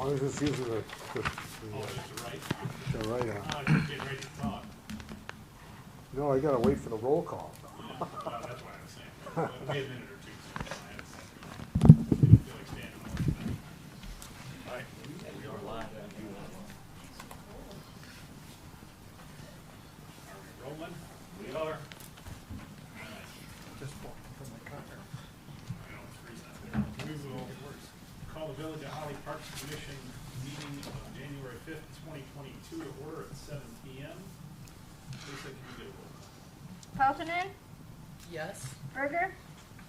I was just using the right Oh, on. just get ready to talk. No, I gotta wait for the roll call. Well, that's what I was saying. Wait a minute or two. So I had a second. You don't feel like standing more than that. All right. We are live. Are we rolling? We are. Just from the counter. I know it's freezing out there. We will call the Village of Holly Parks Commission meeting of January 5th, 2022 to order at 7 p.m. Lisa, can you get a roll call? Peltonen, Yes. Berger,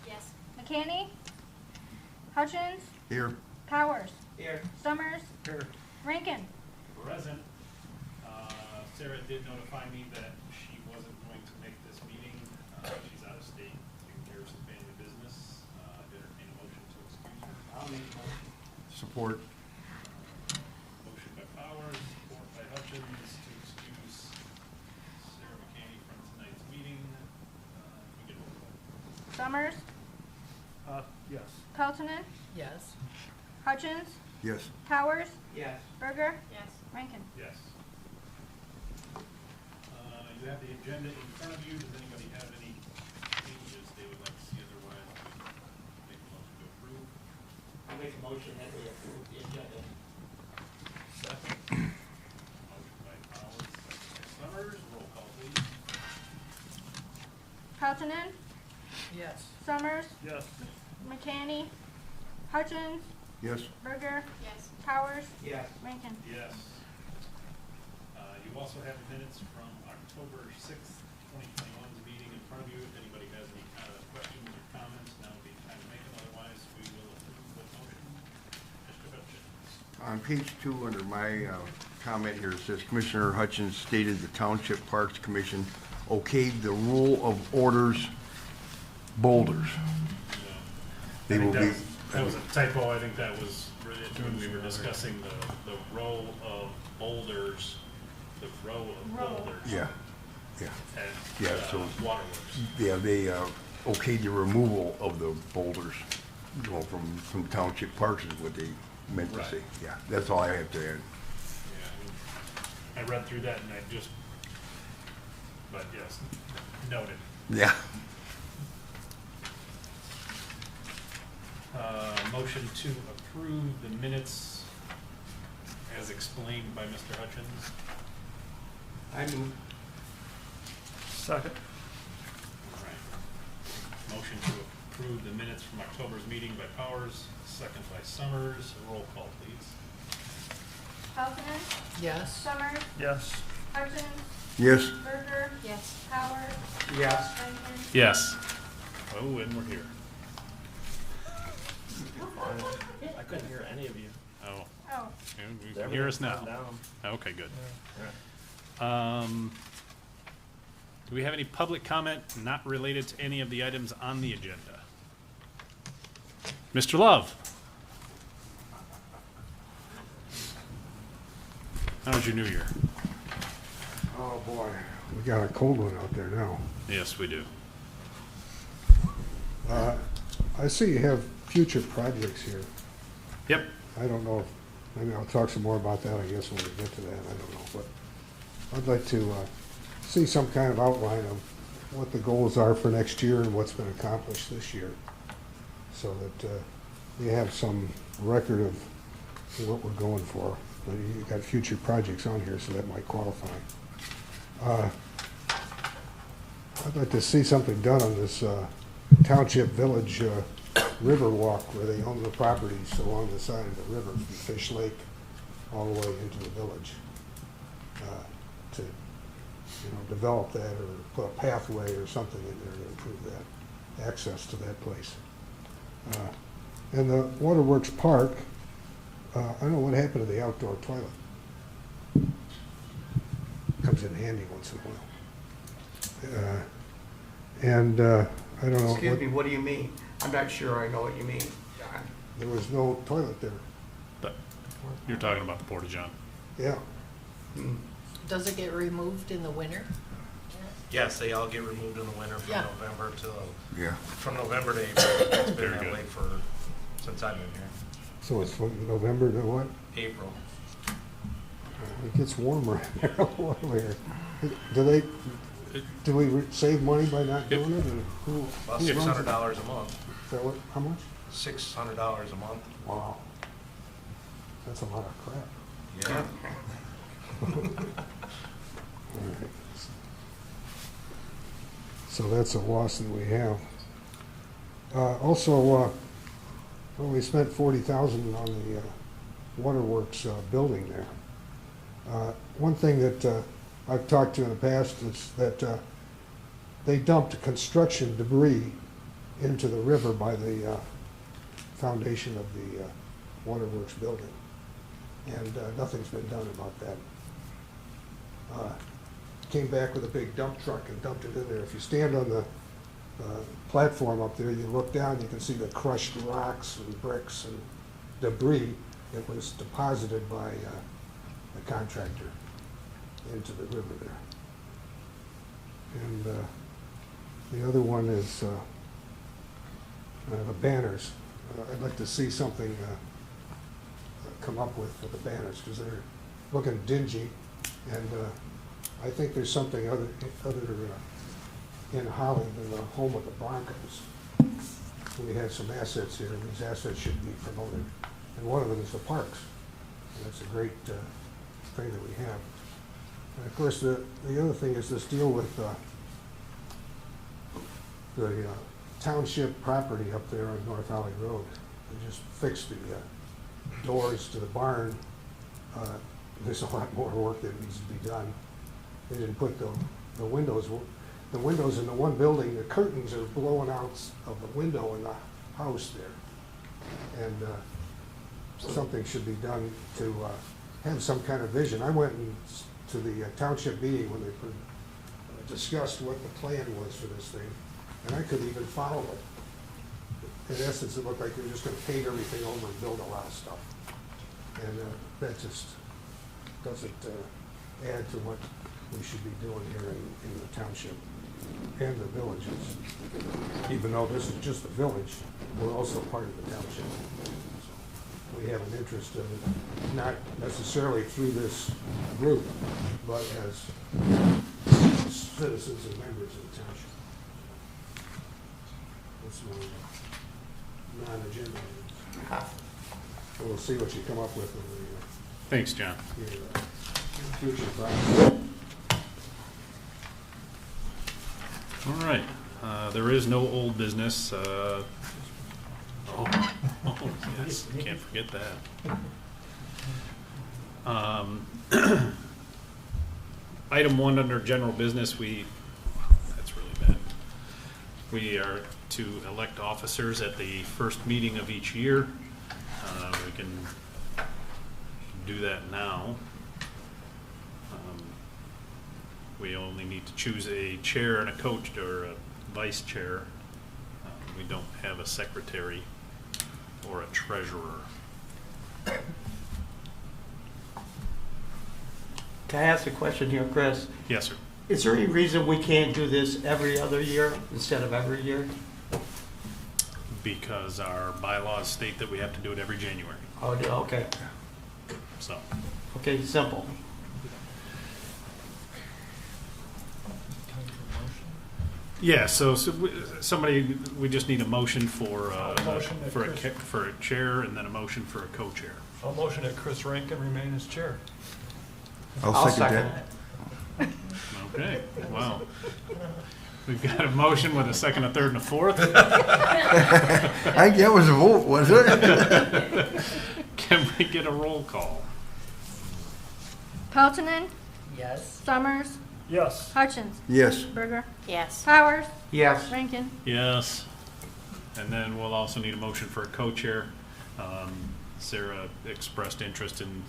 Yes. McCanny, Hutchins, Here. Powers, Here. Summers, Here. Rankin. Present. Sarah did notify me that she wasn't going to make this meeting. She's out of state, taking care of some family business. Entertain a motion to excuse her. I'll make a motion. Support. Motion by Powers, support by Hutchins to excuse Sarah McCanny from tonight's meeting. Can we get a roll call? Summers, Yes. Peltonen, Yes. Hutchins, Yes. Powers, Yes. Berger, Yes. Rankin. Yes. You have the agenda in front of you. Does anybody have any changes they would like to see otherwise? Make a motion to approve. I'll make a motion that we approve the agenda. Second. Motion by Powers, second by Summers. Roll call, please. Peltonen, Yes. Summers, Yes. McCanny, Hutchins, Yes. Berger, Yes. Powers, Yes. Rankin. Yes. You also have minutes from October 6th, 2021's meeting in front of you. If anybody has any kind of questions or comments, now would be the time to make them. Otherwise, we will approve the motion. Mr. Hutchins. On page 2, under my comment here, it says Commissioner Hutchins stated the Township Parks Commission okayed the rule of orders boulders. They I think will be, that was a typo. I think that was when we were discussing the row of boulders, the row of Row. boulders. yeah, yeah, At Yeah, so- Waterworks. yeah, they okayed the removal of the boulders, you know, from Township Parks is what they meant to Right. say. Yeah, that's all I have to add. Yeah, I read through that and I just, but yes, noted. Yeah. Motion to approve the minutes as explained by Mr. Hutchins. I move. Second. All right. Motion to approve the minutes from October's meeting by Powers, second by Summers. Roll call, please. Peltonen, Yes. Summers, Yes. Hutchins, Yes. Berger, Yes. Powers, Yes. Rankin. Yes. Oh, and we're here. I couldn't hear any of you. Oh, Oh, you can hear us now. Down. Okay, good. Do we have any public comment not related to any of the items on the agenda? Mr. Love? How was your New Year? Oh, boy. We got a cold one out there now. Yes, we do. I see you have future projects here. Yep. I don't know if, maybe I'll talk some more about that, I guess, when we get to that, I don't know. But I'd like to see some kind of outline of what the goals are for next year and what's been accomplished this year, so that you have some record of what we're going for. But you got future projects on here, so that might qualify. I'd like to see something done on this Township Village river walk where they own the properties along the side of the river from Fish Lake all the way into the village. To, develop that or put a pathway or something in there to improve that, access to that place. And the Waterworks Park, I don't know what happened to the outdoor toilet. Comes in handy once in a while. And I don't know. Excuse me, what do you mean? I'm not sure I know what you mean, John. There was no toilet there. But you're talking about the Porta-John. Yeah. Does it get removed in the winter? Yes, they all get removed in the winter from Yeah. Yeah. November to April. It's been Very that good. way since I've been here. So it's from November to what? April. It gets warmer earlier. Do we save money by not doing it, or who? About who runs it? $600 a month. Is that what, how much? $600 a month. Wow. That's a lot of crap. Yeah. All right. So that's a loss that we have. Also, well, we spent $40,000 on the Waterworks building there. One thing that I've talked to in the past is that they dumped construction debris into the river by the foundation of the Waterworks building, and nothing's been done about that. Came back with a big dump truck and dumped it in there. If you stand on the platform up there, you look down, you can see the crushed rocks and bricks and debris that was deposited by the contractor into the river there. And the other one is the banners. I'd like to see something come up with for the banners, because they're looking dingy, and I think there's something other in Holly than the home of the Broncos. We have some assets here, and these assets should be promoted, and one of them is the parks. And that's a great thing that we have. And of course, the other thing is this deal with the township property up there on North Holly Road. They just fixed the doors to the barn. There's a lot more work that needs to be done. They didn't put the windows. The windows in the one building, the curtains are blowing out of the window in the house there. And something should be done to have some kind of vision. I went to the township meeting when they discussed what the plan was for this thing, and I couldn't even follow it. In essence, it looked like they were just going to paint everything over and build a lot of stuff. And that just doesn't add to what we should be doing here in the township and the villages. Even though this is just a village, we're also part of the township. So we have an interest in it, not necessarily through this group, but as citizens and members of the township. That's my non-agenda items. We'll see what you come up with in Thanks, John. your future project. All right, there is no old business. Oh, yes, can't forget that. Item 1 under general business, that's really bad. We are to elect officers at the first meeting of each year. We can do that now. We only need to choose a chair and a coach or a vice chair. We don't have a secretary or a treasurer. Can I ask a question here, Chris? Yes, sir. Is there any reason we can't do this every other year instead of every year? Because our bylaws state that we have to do it every January. Oh, okay. So, Okay, simple. yeah, so we just need a motion for Motion that for Chris- a chair and then a motion for a co-chair. I'll motion that Chris Rankin remain as chair. I'll second that. Okay, wow. We've got a motion with a second, a third, and a fourth. I think that was a vote, was it? Can we get a roll call? Peltonen, Yes. Summers, Yes. Hutchins, Yes. Berger, Yes. Powers, Yes. Rankin. Yes. And then we'll also need a motion for a co-chair. Sarah expressed interest in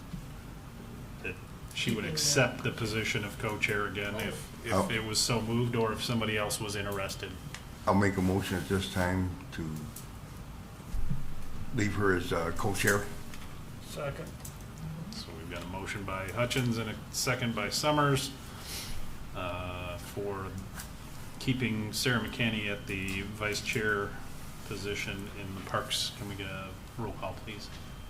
that she would accept the position of co-chair again if Oh. it was so moved or if somebody else was interested. I'll make a motion at this time to leave her as co-chair. Second. So we've got a motion by Hutchins and a second by Summers for keeping Sarah McCanney at the vice chair position in the parks. Can we get a roll call, please?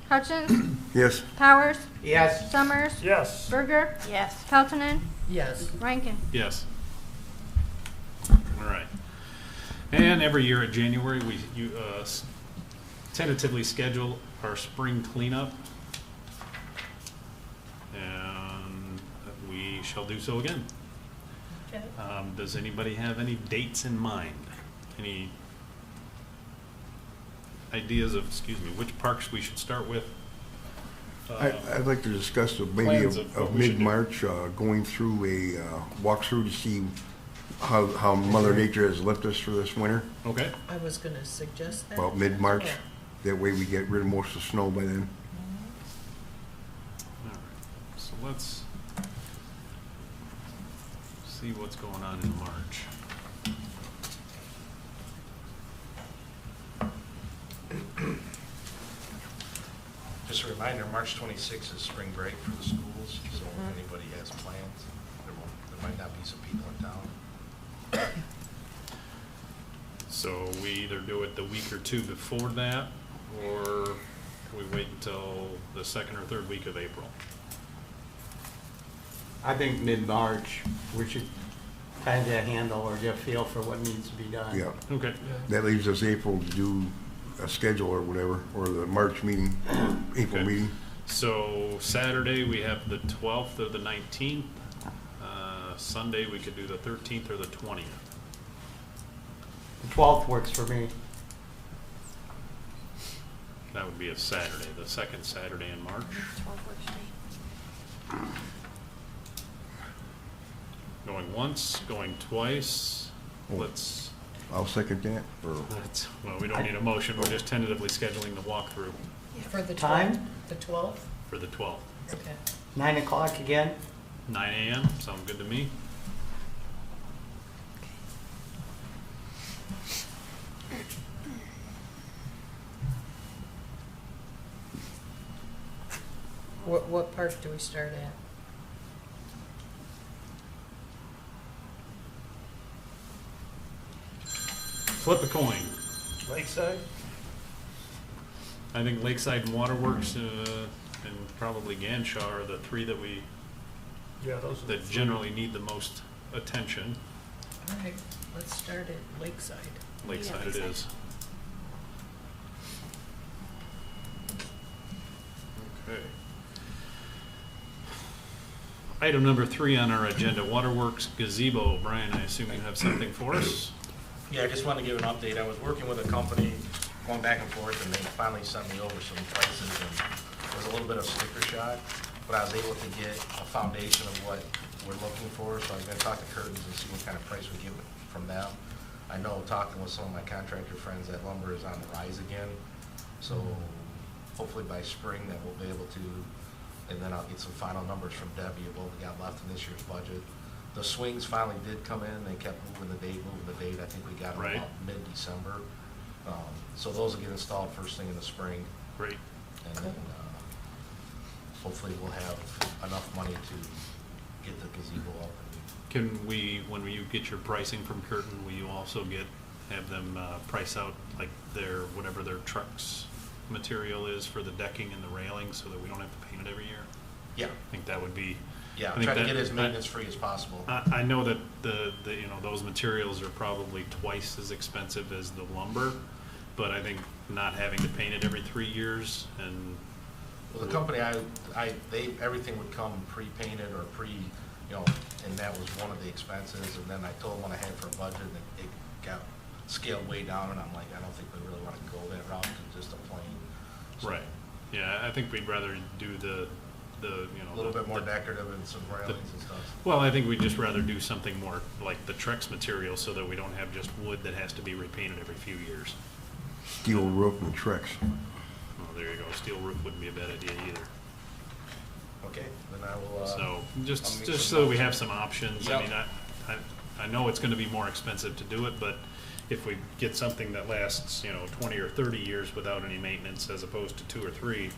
Hutchins, Yes. Powers, Yes. Summers, Yes. Berger, Yes. Peltonen, Yes. Rankin. Yes. All right. And every year in January, we tentatively schedule our spring cleanup. And we shall do so again. Okay. Does anybody have any dates in mind? Any ideas of, which parks we should start with? I'd like to discuss maybe Plans of what of we should do. mid-March, going through a walkthrough to see how Mother Nature has left us for this winter, Okay. I was gonna suggest that. about mid-March. Yeah. That way we get rid of most of the snow by then. All right. So let's see what's going on in March. Just a reminder, March 26th is spring break for the schools, so if anybody has plans, there might not be some people in town. So we either do it the week or two before that, or we wait until the second or third week of April. I think mid-March, we should kind of handle or get a feel for what needs to be done. Yeah. Okay. That leaves us April to do a schedule or whatever, or the March meeting, April Okay. meeting. So Saturday, we have the 12th or the 19th. Sunday, we could do the 13th or the 20th. The 12th works for me. That would be a Saturday, the second Saturday in March. Going once, going twice. Let's, I'll second that, or well, we don't need a motion, we're just tentatively scheduling the walkthrough For the Time? 12th? The 12th? for the 12th. Okay. 9 o'clock again? 9 a.m., sound good to me? What park do we start at? Flip a coin. Lakeside? I think Lakeside and Waterworks, and probably Ganshaw are the three that Yeah, those are the that three. generally need the most attention. All right, let's start at Lakeside. Lakeside it is. Okay. Item number 3 on our agenda, Waterworks Gazebo. Brian, I assume you have something for us? Yeah, I just wanted to give an update. I was working with a company, going back and forth, and they finally sent me over some prices, and it was a little bit of sticker shock, but I was able to get a foundation of what we're looking for, so I'm gonna talk to Curtains and see what kind of price we get from them. I know, talking with some of my contractor friends, that lumber is on the rise again, so hopefully by spring that we'll be able to, and then I'll get some final numbers from Debbie of what we got left in this year's budget. The swings finally did come in, they kept moving the date, I think we got them Right. about mid-December. So those will get installed first thing in the spring, Great. and then, hopefully we'll have enough money to get the gazebo up. Can we, when you get your pricing from Curtin, will you also have them price out like whatever their trucks material is for the decking and the railing, so that we don't have to paint it every year? Yeah, I think that would be. yeah, I I'm think trying to that- get as maintenance-free as possible. I know that those materials are probably twice as expensive as the lumber, but I think not having to paint it every 3 years and. Well, the company, everything would come pre-painted or and that was one of the expenses, and then I told them what I had for a budget, and it got scaled way down, and I'm like, I don't think we really want to go that route, to just a plain. So, Right, yeah, I think we'd rather do the a little bit more decorative and some railings and stuff. Well, I think we'd just rather do something more like the Trex material, so that we don't have just wood that has to be repainted every few years. steel roof and Trex. Oh, there you go, steel roof wouldn't be a bad idea either. Okay, then I will, So, I'll just make some so that we notes. have some options. I Yep. mean, I know it's gonna be more expensive to do it, but if we get something that lasts, 20 or 30 years without any maintenance, as opposed to 2 or 3,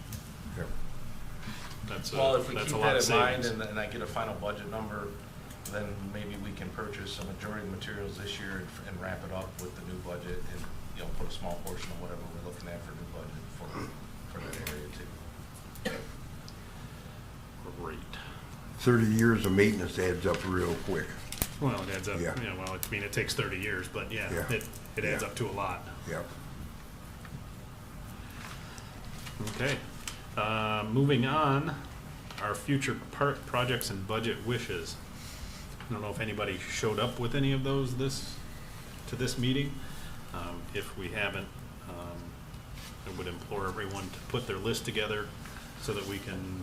that's Well, if we a keep lot that of in mind savings. and I get a final budget number, then maybe we can purchase a majority of the materials this year and wrap it up with the new budget and, put a small portion of whatever we're looking at for new budget for that area too. 30 years of maintenance adds up real quick. Well, it adds up, Yeah. well, I mean, it takes 30 years, but yeah, Yeah. it adds Yeah. up to a lot. Yep. Okay. Moving on, our future projects and budget wishes. I don't know if anybody showed up with any of those to this meeting. If we haven't, I would implore everyone to put their list together so that we can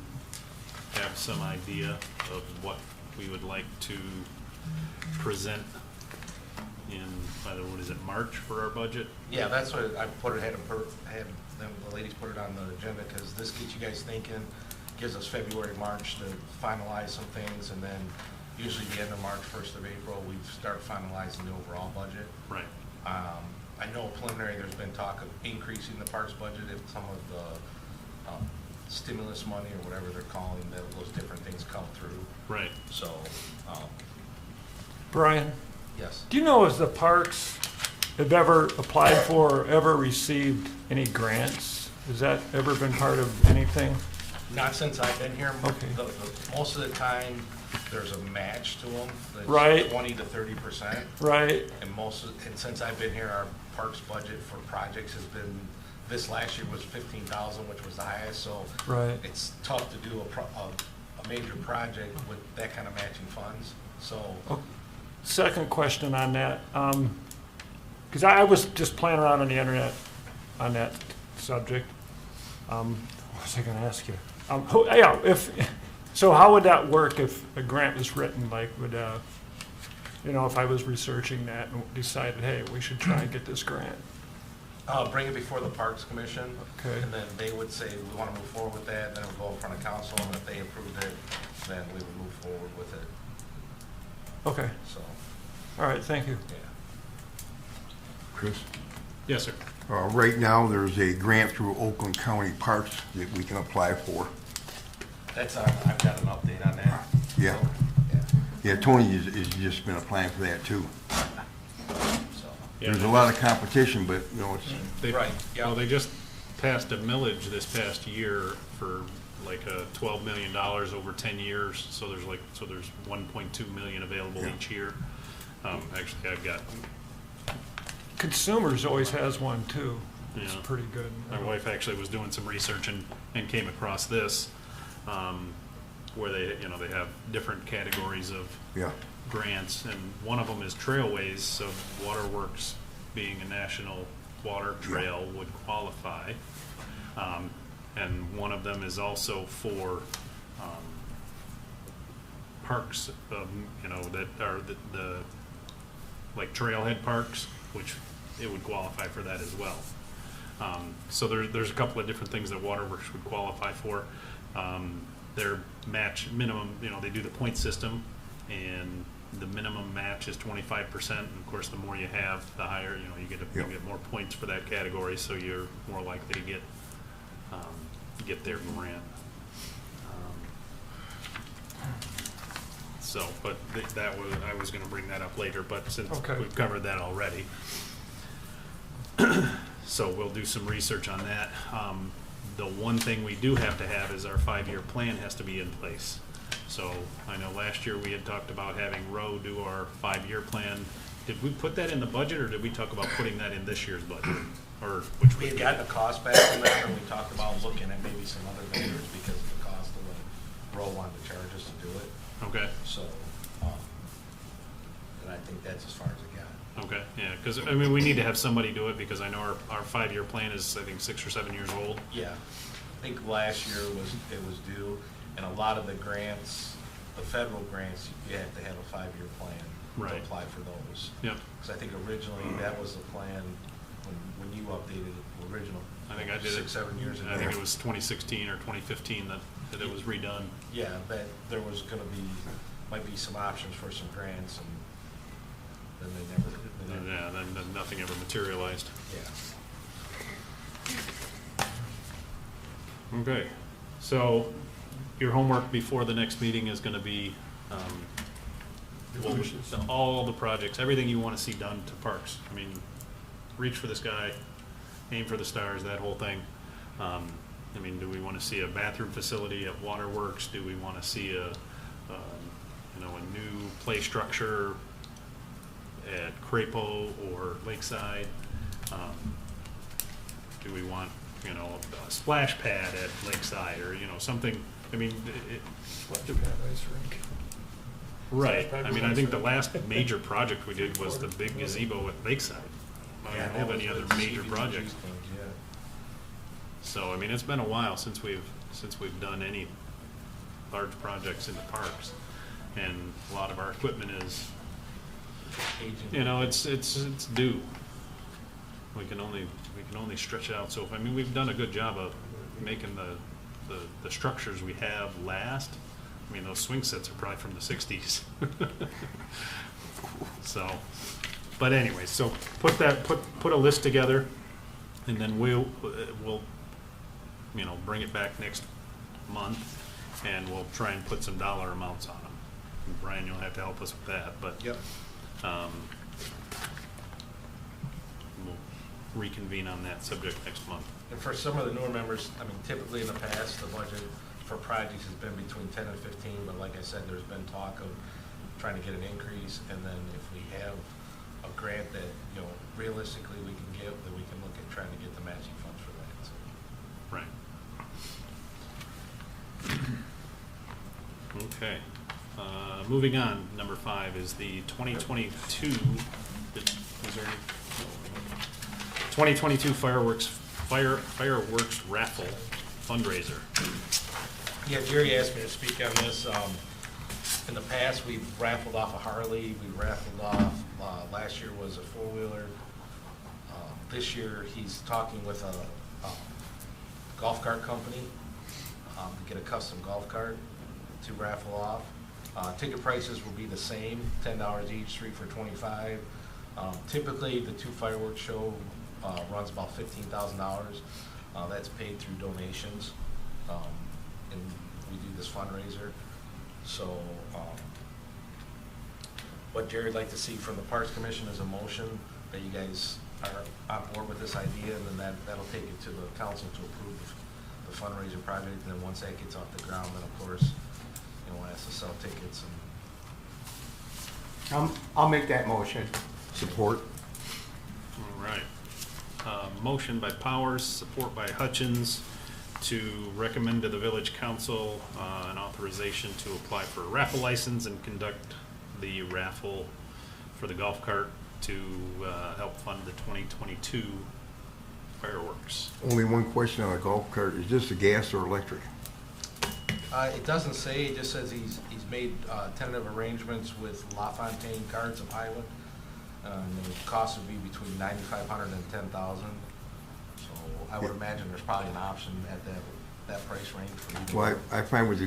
have some idea of what we would like to present in, what is it, March for our budget? Yeah, that's what I put it, had them, the ladies put it on the agenda, because this gets you guys thinking, gives us February, March to finalize some things, and then usually the end of March, 1st of April, we start finalizing the overall budget. Right. I know preliminary, there's been talk of increasing the parks budget if some of the stimulus money or whatever they're calling, those different things come through. Right. So, Brian, yes. do you know if the parks have ever applied for or ever received any grants? Has that ever been part of anything? Not since I've been here. Okay. Most of the time, there's a match to them. That's Right. 20 to 30%. Right, And since I've been here, our parks budget for projects has been, this last year was 15,000, which was the highest, so right. it's tough to do a major project with that kind of matching funds, so. Second question on that, because I was just playing around on the internet on that subject. What was I going to ask you? So how would that work if a grant was written? Like, would if I was researching that and decided, hey, we should try and get this grant? Bring it before the Parks Commission. Okay. And then they would say, we want to move forward with that, then it would go in front of council, and if they approved it, then we would move forward with it, Okay, so, all right, thank you. yeah. Chris? Yes, sir. Right now, there's a grant through Oakland County Parks that we can apply for. That's, I've got an update on that. Yeah. So, yeah, Yeah, Tony has just been applying for that too. so, Yeah, There's a lot of competition, but, it's, They, Right, yeah. Well, they just passed a millage this past year for like $12 million over 10 years. So there's 1.2 million available Yeah. each year. Actually, I've got, Consumers always has one too. It's Yeah. pretty good. my wife actually was doing some research and came across this, where they have different categories of yeah, grants, and one of them is trailways, so Waterworks being a national water trail would qualify. And one of them is also for parks, that are the like trailhead parks, which it would qualify for that as well. So there's a couple of different things that Waterworks would qualify for. Their match minimum, they do the point system, and the minimum match is 25%. And of course, the more you have, the higher, you get more points for that category, so you're more likely to get their grant. But I was going to bring that up later, but since Okay. we've covered that already. So we'll do some research on that. The one thing we do have to have is our 5-year plan has to be in place. So I know last year we had talked about having Roe do our 5-year plan. Did we put that in the budget, or did we talk about putting that in this year's budget? Or which We would had be? gotten a cost back from that, and we talked about looking at maybe some other vendors because of the cost of what Roe wanted to charge us to do it. Okay, So, and I think that's as far as it got. okay, yeah, because, we need to have somebody do it, because I know our 5-year plan is, I think, 6 or 7 years old. Yeah, I think last year it was due, and a lot of the grants, the federal grants, you have to have a 5-year plan Right. to apply for those. Yep, Because I think originally that was the plan when you updated it, original. I think I did it. 6, 7 years ago. I think it was 2016 or 2015 that it was redone. Yeah, that there was might be some options for some grants, and then they never. Yeah, then nothing ever materialized. Yeah. Okay, so your homework before the next meeting is gonna be, all the projects, everything you wanna see done to parks. Reach for the sky, aim for the stars, that whole thing. Do we wanna see a bathroom facility at Waterworks? Do we wanna see a a new play structure at Crapo or Lakeside? Do we want, a splash pad at Lakeside or, something, I mean, right. I mean, I think the last major project we did was the big gazebo at Lakeside. I don't have any other major projects. So, I mean, it's been a while since we've done any large projects in the parks. And a lot of our equipment is, it's due. We can only stretch it out. So, I mean, we've done a good job of making the structures we have last. I mean, those swing sets are probably from the 60s. So, but anyway, so put a list together, and then we'll bring it back next month, and we'll try and put some dollar amounts on them. And Brian, you'll have to help us with that, but Yep. We'll reconvene on that subject next month. And for some of the newer members, I mean, typically in the past, the budget for projects has been between 10 and 15, but like I said, there's been talk of trying to get an increase, and then if we have a grant that, realistically we can give, then we can look at trying to get the matching funds for that, so. Right. Okay. Moving on, number 5 is the 2022, 2022 fireworks raffle fundraiser. Yeah, Jerry asked me to speak on this. In the past, we've raffled off a Harley, we raffled off, last year was a four-wheeler. This year, he's talking with a golf cart company to get a custom golf cart to raffle off. Ticket prices will be the same, $10 each, 3 for $25. Typically, the 2 fireworks show runs about $15,000. That's paid through donations, and we do this fundraiser. So what Jerry'd like to see from the Parks Commission is a motion that you guys are on board with this idea, and then that'll take it to the council to approve the fundraiser project. And then once that gets off the ground, then of course, we'll have to sell tickets. And I'll make that motion. Support. All right. Motion by Powers, support by Hutchins, to recommend to the village council an authorization to apply for a raffle license and conduct the raffle for the golf cart to help fund the 2022 fireworks. Only one question on a golf cart. Is this a gas or electric? it doesn't say, it just says he's made tentative arrangements with LaFontaine Carts of Highland. The cost would be between $9,500 and $10,000. So I would imagine there's probably an option at that price range for you. Well, I find with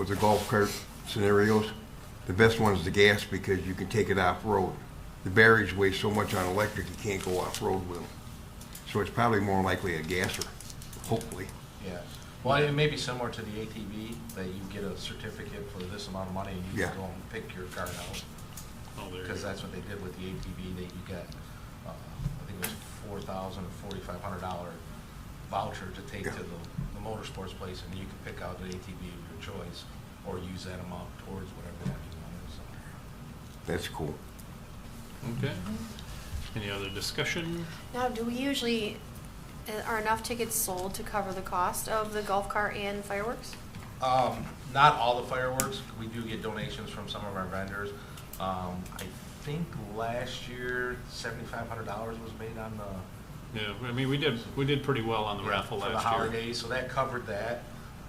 the golf cart scenarios, the best one is the gas because you can take it off-road. The batteries weigh so much on electric, you can't go off-road with them. So it's probably more likely a gasser, hopefully. Yeah. Well, it may be similar to the ATV, that you get a certificate for this amount of money and you can go and pick your card out. Oh, there you Because go. that's what they did with the ATV, that you got, I think it was $4,000 or $4,500 voucher to take to the motorsports place, and you can pick out the ATV of your choice or use that amount towards whatever that you want. So. That's cool. Okay. Any other discussion? Now, do we usually, are enough tickets sold to cover the cost of the golf cart and fireworks? Not all the fireworks. We do get donations from some of our vendors. I think last year $7,500 was made on the. Yeah, I mean, we did pretty well on the raffle for last the year. holidays, so that covered that,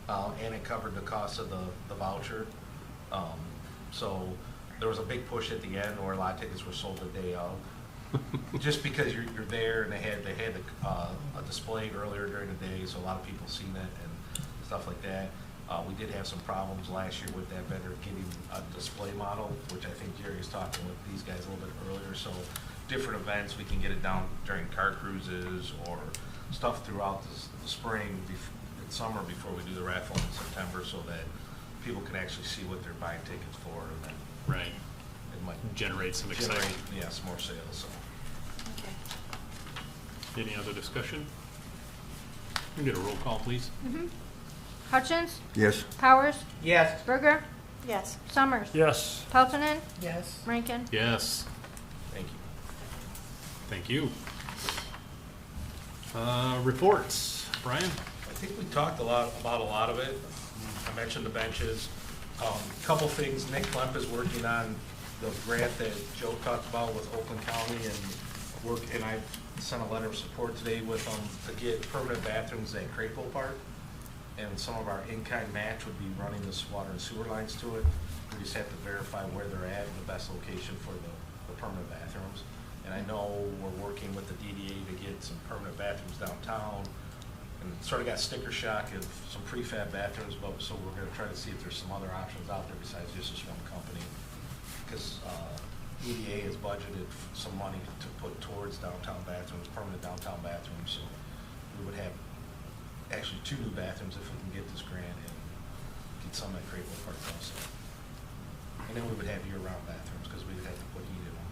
and it covered the cost of the voucher. So there was a big push at the end where a lot of tickets were sold the day of. Just because you're there, and they had a display earlier during the day, so a lot of people seen it and stuff like that. We did have some problems last year with that vendor getting a display model, which I think Jerry was talking with these guys a little bit earlier. So different events, we can get it down during car cruises or stuff throughout the spring and summer before we do the raffle in September, so that people can actually see what they're buying tickets for, and then Right. it might Generate some generate, excitement. yes, more sales. So. Okay. Any other discussion? Can we get a roll call, please? Hutchins, Yes. Powers, Yes. Berger, Yes. Summers. Yes. Peltonen. Yes. Rankin. Yes. Thank you. Thank you. Reports. Brian? I think we talked about a lot of it. I mentioned the benches. Couple things, Nick Klemp is working on the grant that Joe talked about with Oakland County and I sent a letter of support today with them to get permanent bathrooms at Crapo Park. And some of our in-kind match would be running the water and sewer lines to it. We just have to verify where they're at and the best location for the permanent bathrooms. And I know we're working with the DDA to get some permanent bathrooms downtown. And sort of got sticker shock of some prefab bathrooms, but so we're gonna try to see if there's some other options out there besides just this one company. Because EDA has budgeted some money to put towards downtown bathrooms, permanent downtown bathrooms. So we would have actually 2 new bathrooms if we can get this grant and get some at Crapo Park also. And then we would have year-round bathrooms because we would have to put heat in them.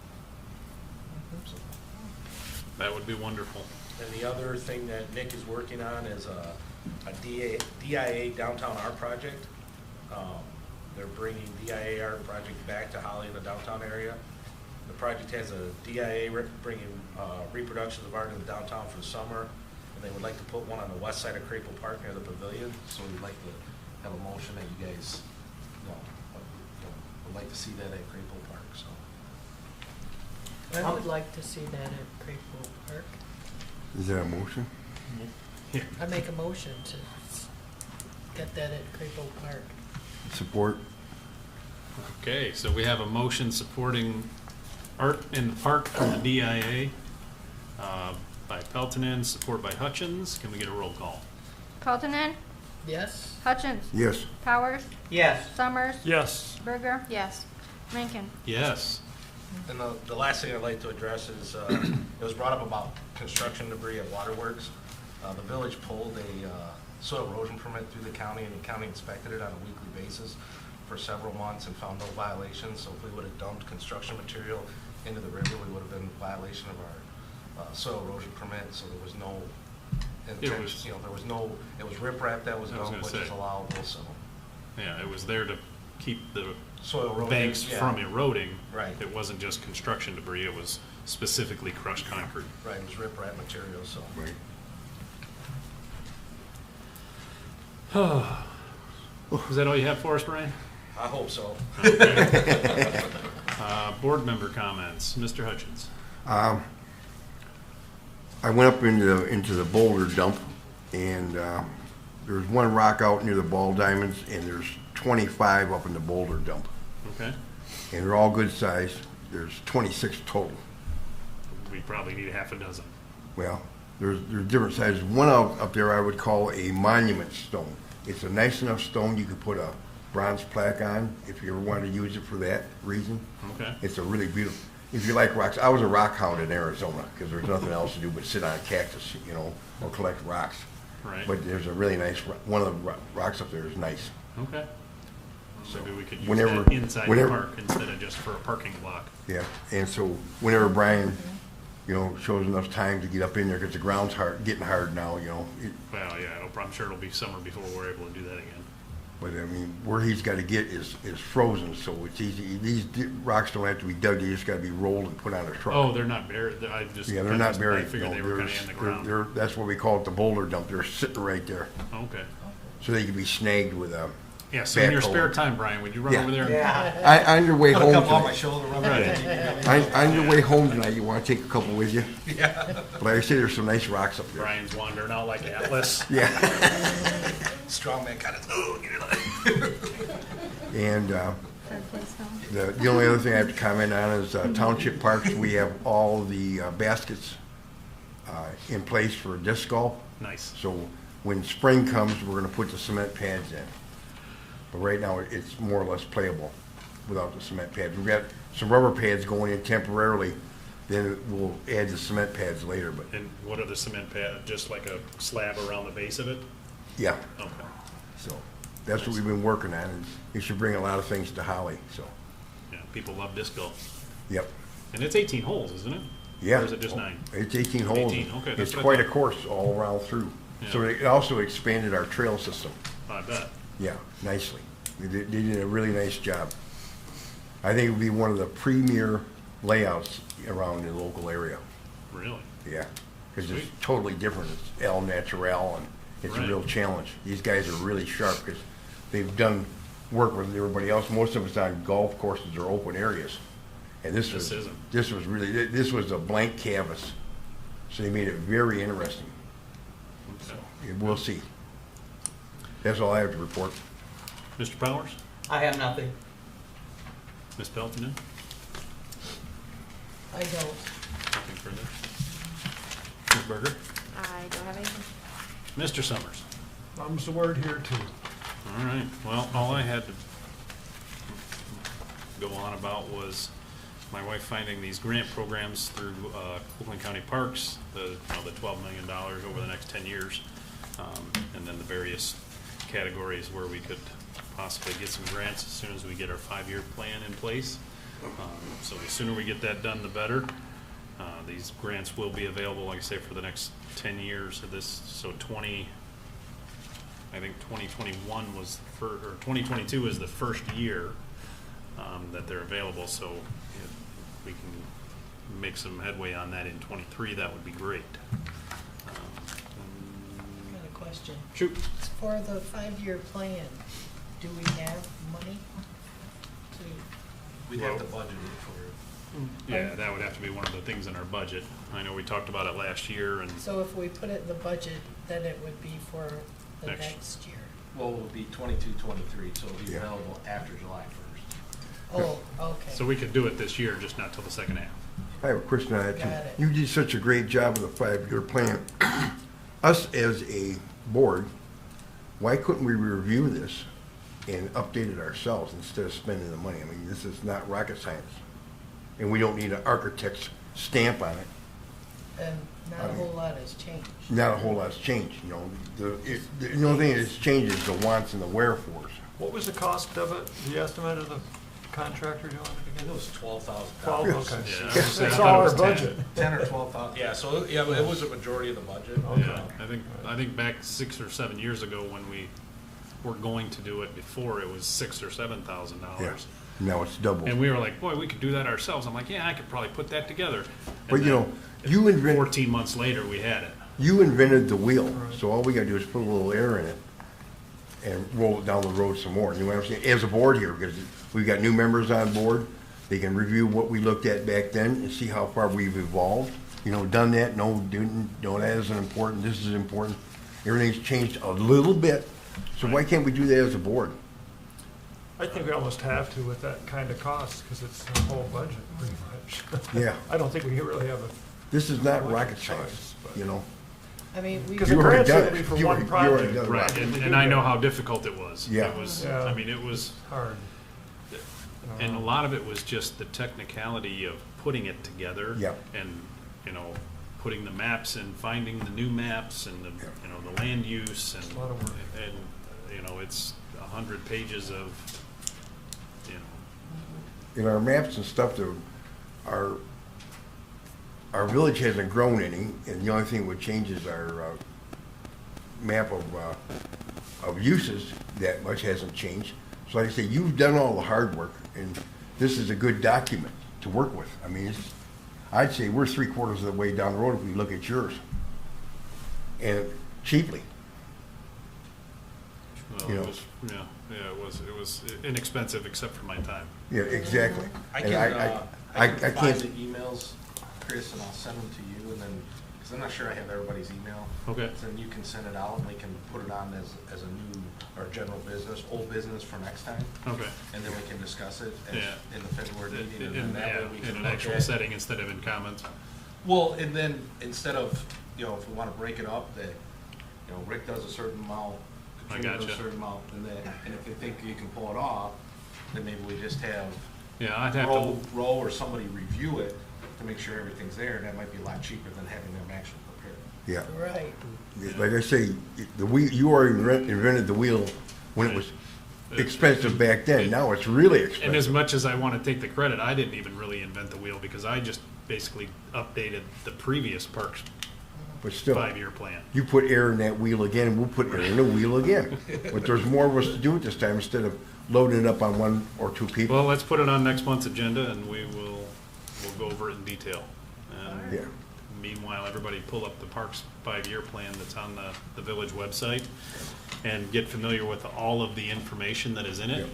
So. That would be wonderful. And the other thing that Nick is working on is a DIA downtown art project. They're bringing DIA art project back to Holly in the downtown area. The project has a DIA bringing reproductions of art in the downtown for the summer, and they would like to put one on the west side of Crapo Park near the pavilion. So we'd like to have a motion that you guys would like to see that at Crapo Park. So I would like to see that at Crapo Park. Is that a motion? I make a motion to get that at Crapo Park. Support? Okay, so we have a motion supporting art in the park from the DIA by Peltonen, support by Hutchins. Can we get a roll call? Peltonen. Yes. Hutchins. Yes. Powers. Yes. Summers. Yes. Berger. Yes. Rankin. Yes. And the last thing I'd like to address is, it was brought up about construction debris at Waterworks. The village pulled a soil erosion permit through the county, and the county inspected it on a weekly basis for several months and found no violations. So if we would have dumped construction material into the river, we would have been in violation of our soil erosion permit. So there was no, there was no, it was riprap that was dumped, which is allowable, so. Yeah, it was there to keep the Soil erosion, banks yeah. from eroding. Right. It wasn't just construction debris, it was specifically crushed concrete. Right, it was riprap material, so. Right. Is that all you have for us, Brian? I hope so. Board member comments. Mr. Hutchins. I went up into the boulder dump, and there's one rock out near the ball diamonds, and there's 25 up in the boulder dump. Okay. And they're all good size. There's 26 total. We probably need a half a dozen. Well, there's different sizes. One up there I would call a monument stone. It's a nice enough stone you could put a bronze plaque on if you ever wanted to use it for that reason. Okay. It's a really beautiful, if you like rocks. I was a rock hound in Arizona because there's nothing else to do but sit on a cactus, or collect rocks. Right. But there's a really nice, one of the rocks up there is nice. Okay. So maybe we could use Whenever- that inside the whenever- park instead of just for a parking block. Yeah, and so whenever Brian, shows enough time to get up in there, because the ground's getting hard now, Well, yeah, I'm sure it'll be summer before we're able to do that again. but I mean, where he's got to get is frozen, so it's easy. These rocks don't have to be dug, they just got to be rolled and put on a truck. Oh, they're not buried. Yeah, they're not buried. I figured No, they were kind of in the ground. that's what we call it, the boulder dump. They're sitting right there, Okay. so they can be snagged with a. Yeah, so in your backhoe. spare time, Brian, would you run Yeah. over there? Yeah. On your way Put a home couple on my tonight. shoulder, rub it. On your way home tonight, you want to take a couple with you? Yeah. But like I say, there's some nice rocks up there. Brian's wandering out like Atlas. Yeah. Strong man kind of, And Third place now. the only other thing I have to comment on is township parks. We have all the baskets in place for disc golf. Nice. So when spring comes, we're going to put the cement pads in. But right now, it's more or less playable without the cement pads. We've got some rubber pads going in temporarily, then we'll add the cement pads later, but And what are the cement pad, just like a slab around the base of it? yeah. Okay. So that's what we've been working on, and it should bring a lot of things to Holly, so, Yeah, people love disc golf. yep. And it's 18 holes, isn't it? Yeah. Or is it just 9? It's 18 holes. 18, okay, that's It's what I quite a thought. course all around through. So Yeah. it also expanded our trail system, I bet. yeah, nicely. They did a really nice job. I think it would be one of the premier layouts around the local area. Really? Yeah, because it's Sweet. totally different. It's El Natural, and it's a Right. real challenge. These guys are really sharp because they've done work with everybody else. Most of it's on golf courses or open areas. And this was isn't. this was a blank canvas. So they made it very interesting. Okay. We'll see. That's all I have to report. Mr. Powers? I have nothing. Ms. Peltonen? I don't. Nothing further? Ms. Berger? I don't have anything. Mr. Summers? Thumbs the word here too. All right, well, all I had to go on about was my wife finding these grant programs through Cleveland County Parks, the $12 million over the next 10 years, and then the various categories where we could possibly get some grants as soon as we get our 5-year plan in place. So the sooner we get that done, the better. These grants will be available, like I say, for the next 10 years of this, so I think 2021 was or 2022 is the first year that they're available, so if we can make some headway on that in 23, that would be great. I got a question. Shoot. For the 5-year plan, do we have money to, We'd have to budget it for it. Yeah, that would have to be one of the things in our budget. I know we talked about it last year, and so if we put it in the budget, then it would be for the Next. next year? Well, it would be 22, 23, so it'll be Yeah. available after July 1st. Oh, okay. so we could do it this year, just not till the second half. I have a question on that Got it. too. You did such a great job with the 5-year plan. Us as a board, why couldn't we review this and update it ourselves instead of spending the money? I mean, this is not rocket science. And we don't need an architect's stamp on it. And not a whole lot has changed. Not a whole lot's changed, you know. The only thing that's changed is the wants and the wherefores. What was the cost of it, the estimate of the contractor doing it It again? was $12,000. 12, okay. Yeah, I It's thought it all was our 10. budget. 10 or 12,000. Yeah, so, yeah, it was a majority of the budget. Yeah, I think back 6 or 7 years ago when we were going to do it before, it was $6,000 or $7,000. Yeah. Now it's double. And we were like, boy, we could do that ourselves. I'm like, yeah, I could probably put that together. But And you then know, you invented 14 months later, we had it. You invented the wheel, so all we gotta do is put a little air in it and roll it down the road some more. You know what I'm saying? As a board here, because we've got new members on board, they can review what we looked at back then and see how far we've evolved. You know, done that, no, didn't, no, that isn't important, this is important. Everything's changed a little bit, so why can't we do that as a board? I think we almost have to with that kind of cost, because it's the whole budget, pretty much. Yeah. I don't think we really have a, This is not Budget rocket choice, science, but- you know? I mean, we, Because You the already grants done will it. be for You one already- you already project. done it. Right, Right. and I know how difficult it was. Yeah. It was, Yeah. I mean, it was, hard. and a lot of it was just the technicality of putting it together. Yeah. And, you know, putting the maps and finding the new maps and the, you know, the land use and. It's a lot of work. And, you know, it's 100 pages of, you know, In our maps and stuff, our village hasn't grown any, and the only thing that change is our map of uses. That much hasn't changed. So like I say, you've done all the hard work, and this is a good document to work with. I mean, I'd say we're 3/4 of the way down the road if we look at yours. And cheaply. well, You it know. was, it was inexpensive except for my time. Yeah, exactly. I And can, I I can provide the can't, emails, Chris, and I'll send them to you, and then, because I'm not sure I have everybody's email. Okay. So then you can send it out, and we can put it on as a new, or general business, old business for next time, Okay. and then we can discuss it Yeah. in the February meeting, and then In, that way we in can an look actual at. setting instead of in comments. Well, and then, instead of, you know, if we want to break it up, that, you know, Rick does a certain amount, I Katrina does a gotcha. certain amount, and then, and if you think you can pull it off, then maybe we just have Yeah, I'd have Roe to, or somebody review it to make sure everything's there, and that might be a lot cheaper than having them actually prepare it. yeah. right. Like I say, the wheel, you already invented the wheel when it was expensive back then. Now it's really and as expensive. much as I want to take the credit, I didn't even really invent the wheel because I just basically updated the previous parks But still, 5-year plan. you put air in that wheel again, and we'll put air in the wheel again. But there's more of us to do it this time instead of loading it up on one or two people. Well, let's put it on next month's agenda and we'll go over it in detail. And Yeah. meanwhile, everybody pull up the parks 5-year plan that's on the village website and get familiar with all of the information that is in it.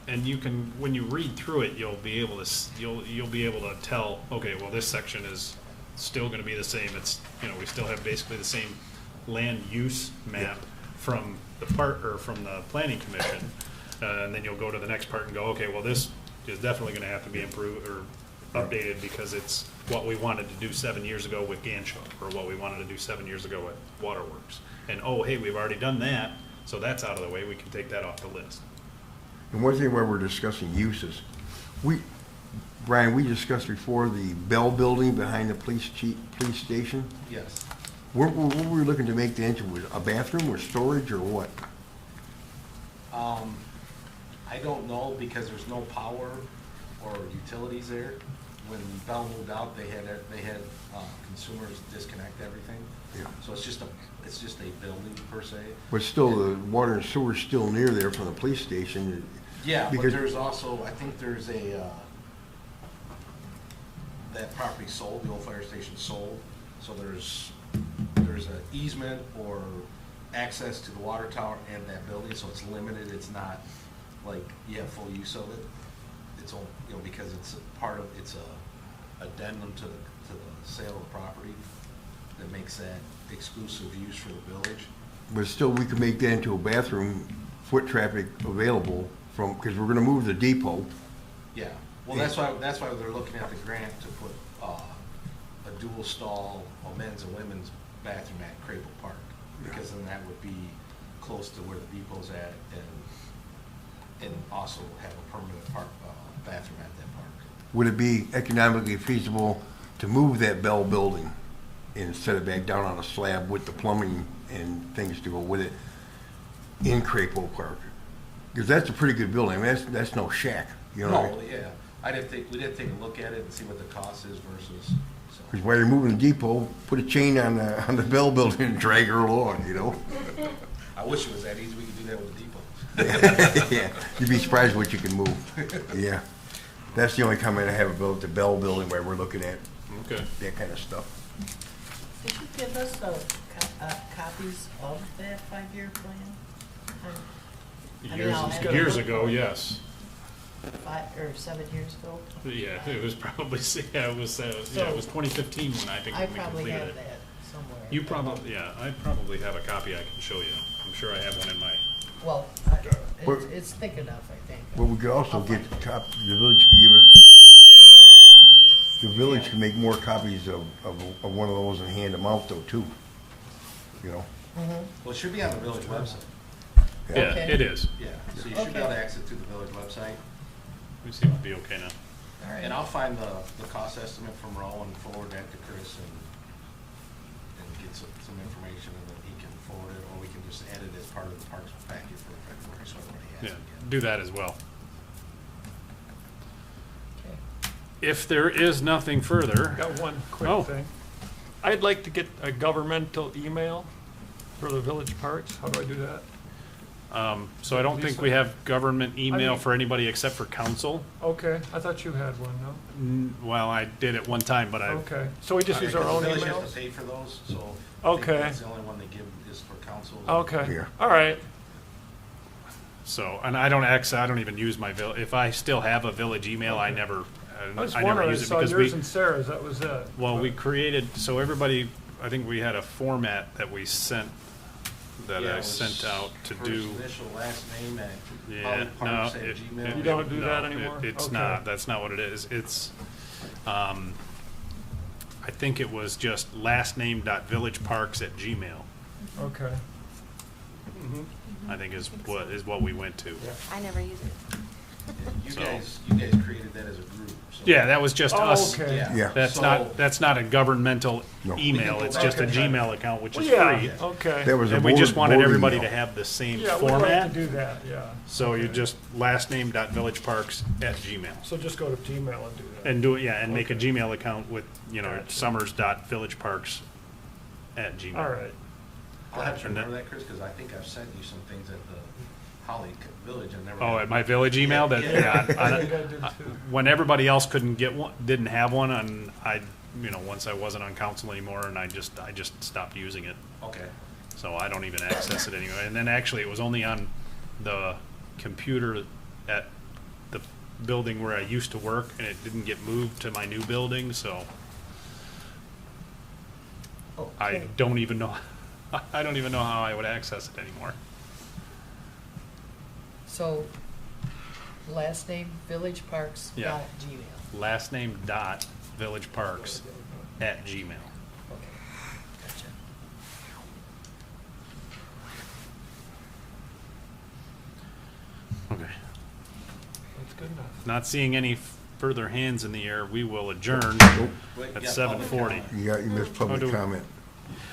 And you can, when you read through it, you'll be able to tell, okay, well, this section is still gonna be the same. It's, we still have basically the same land use map from the from the planning commission. And then you'll go to the next part and go, okay, well, this is definitely gonna have to be improved or updated because it's what we wanted to do 7 years ago with Ganshow, or what we wanted to do 7 years ago with Waterworks. And, oh, hey, we've already done that, so that's out of the way, we can take that off the list. And one thing while we're discussing uses, Brian, we discussed before the Bell Building behind the police station. Yes. What were we looking to make the into? A bathroom or storage or what? I don't know because there's no power or utilities there. When Bell moved out, they had consumers disconnect everything. Yeah. So it's just a building per se. But still, the water and sewer's still near there from the police station. Yeah, but Because- there's also, I think there's that property sold, the old fire station sold. So there's an easement or access to the water tower and that building, so it's limited. It's not like you have full use of it. It's all, because it's a addendum to the sale of the property that makes that exclusive use for the village. But still, we could make that into a bathroom, foot traffic available from, because we're gonna move the depot. Yeah, well, that's why they're looking at the grant to put a dual stall, a men's and women's bathroom at Crable Park, because then that would be close to where the depot's at, and also have a permanent bathroom at that park. Would it be economically feasible to move that Bell Building and set it back down on a slab with the plumbing and things to go with it in Crapo Park? Because that's a pretty good building. I mean, that's no shack, you know? No, yeah, we did take a look at it and see what the cost is versus, so. Because while you're moving the depot, put a chain on the Bell Building and drag her along, you know? I wish it was that easy, we could do that with the depot. Yeah, you'd be surprised what you can move. Yeah. That's the only comment I have about the Bell Building where we're looking at Okay. that kind of stuff. Did you give us copies of that 5-year plan? I mean, I'll have to Years look ago, for it. yes. 5 or 7 years ago? Yeah, it was probably, it was 2015 when I think I we probably completed have it. that somewhere. You probably, yeah, I probably have a copy I can show you. I'm sure I have one in my, Well, What- it's thick enough, I think. Well, we could also I'll get find it. the village could give it, the village can make more copies of one of those and hand them out though too, you know? Mhm. Well, it should be on the village website. yeah, Okay. it is. Yeah, so you should be able to Okay. access to the village website. We seem to be okay now. All right. And I'll find the cost estimate from Roe and forward that to Chris and get some information, and then he can forward it, or we can just add it as part of the parks packet for February, so everybody has Yeah, it again. do that as well. Okay. If there is nothing further, Got one Oh. quick thing. I'd like to get a governmental email for the village parks. How do I do that? so I don't think we have government email mean- for anybody except for council. Okay, I thought you had one, no? Well, I did it one time, but I, Okay, so we just use our own The village has emails? to pay for those, so. I think Okay. That's the only one they give is for council. Okay, Yeah. all right. so, and I don't even use my if I still have a village email, I Okay. never, I was I never wondering, I use it saw because yours and Sarah's, that was it. well, we created, so everybody, I think we had a format that we sent, that Yeah, it I was sent out to first do. initial, last name at Yeah, no, hollyparks@gmail. You don't do no, that anymore? It's Okay. not, that's not what it is. It's, I think it was just lastname.villageparks@gmail, Okay. I think is what we went to. I never use it. You So- guys created that as a group, so. Yeah, that was just Oh, us. okay. Yeah. That's not a governmental No. email, We can it's go just a back and Gmail account, which Well, is yeah, free. okay. That was a And we just board- wanted board everybody email. to have the same Yeah, we'd like format. to do that, yeah. So you just lastname.villageparks@gmail. So just go to Gmail and do that. And do it, yeah, and make a Okay. Gmail account with, Gotcha. summers.villageparks@gmail. All right. I'll have to And that- remember that, Chris, because I think I've sent you some things at the Holly Village and never. Oh, at my village email that, Yeah. yeah, I think I did too. when everybody else couldn't get one, didn't have one, and I, once I wasn't on council anymore, and I just stopped using it. Okay. So I don't even access it anyway. And then actually, it was only on the computer at the building where I used to work, and it didn't get moved to my new building, so I don't even know, I don't even know how I would access it anymore. So, last name, villageparks Yeah. dot gmail. Last name dot villageparks@gmail. Okay, gotcha. Okay. That's good enough. Not seeing any further hands in the air, we will adjourn Wait, at yeah, 7:40. public You missed Oh, public do we- comment.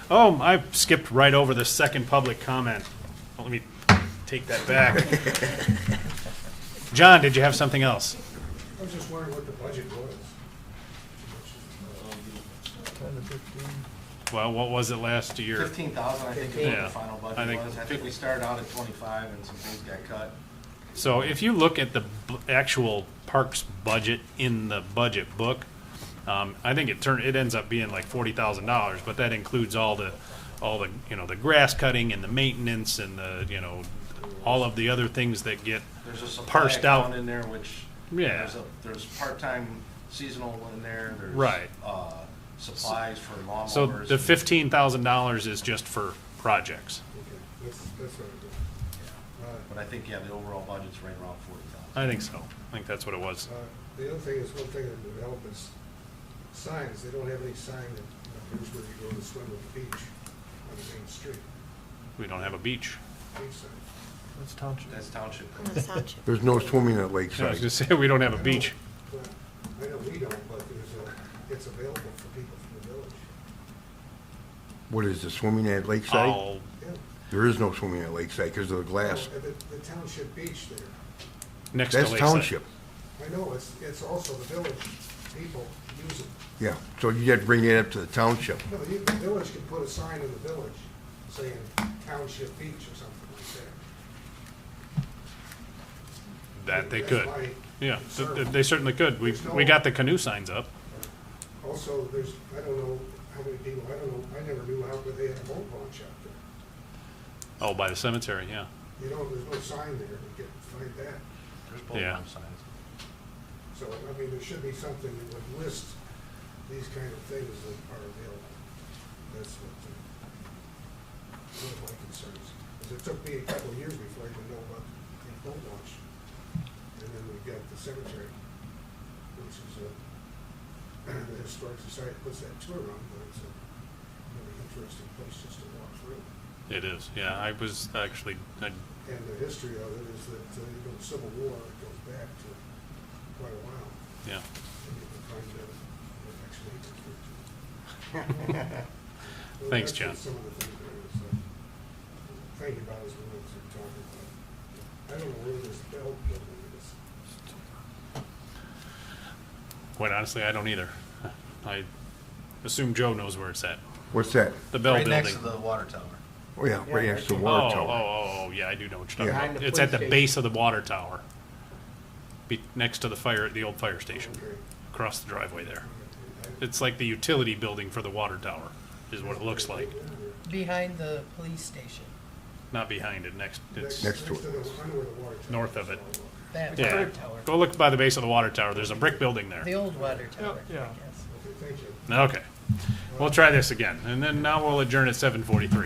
Oh, I skipped right over the second public comment. Well, let me take that back. John, did you have something else? I was just wondering what the budget was. 10 to 15. Well, what was it last year? 15,000, I think, is what Yeah. the final I budget think was. I think we started out at 25 and some things got cut. So if you look at the actual parks budget in the budget book, I think it ends up being like $40,000, but that includes all the the grass cutting and the maintenance and the all of the other things that get There's a supply parsed out. account in there, which, Yeah. there's part-time seasonal in there, there's. Right. Supplies for lawnmowers. So the and- $15,000 is just for projects. Okay, that's what I did. But I think, yeah, the overall budget's right around 40,000. I think so. I think that's what it was. The other thing is, one thing that would help is signs. They don't have any sign that, here's where you go to swim at the beach on the main street. We don't have a beach. Beach sign. That's township. That's township. There's no swimming at I was Lakeside. gonna say, we don't have a beach. Well, I know we don't, but it's available for people from the village. What is the swimming at Lakeside? Oh, Yeah. There is no swimming at Lakeside because of the glass. Oh, at the township beach there. next to That's Lakeside. township. I know, it's also the village people use it. Yeah, so you have to bring it up to the township. No, the village can put a sign in the village saying Township Beach or something like that. That they That's could. my Yeah, concern. they certainly could. We got the canoe signs up. Also, I don't know how many people, I never knew how they had a boat launch out there. Oh, by the cemetery, yeah. There's no sign there to find that. There's both Yeah. signs. So, there should be something that would list these kind of things that are available. That's one of my concerns. Because it took me a couple of years before I even know about the boat launch. And then we got the cemetery, which is the Historic Society puts that tour on, but it's a really interesting place just to walk through. It is, yeah. I was actually, And the history of it is that, the Civil War goes back to quite a while. yeah. And you can find the next week or two. Well, Thanks, that's John. just some of the things that I was thinking about as we went through talking about. I don't know where this bell building is. Quite honestly, I don't either. I assume Joe knows where it's at. What's that? The Bell Right Building. next to the water tower. Oh, yeah, right Yeah, next to the right water Oh, tower. oh, yeah, I do know what you're talking Yeah. about. Behind the It's at the police base of the water tower. Next to the old fire station, Okay. across the driveway there. It's like the utility building for the water tower, is what it looks like. Behind the police station, Not behind it, it's Next to it. I know where the water tower north of is. it. that Yeah, water tower, go look by the base of the water tower, there's a brick building there. the old water tower, I Yeah. guess. Okay, thank you. Okay, we'll try this again, and then now we'll adjourn at 7:43.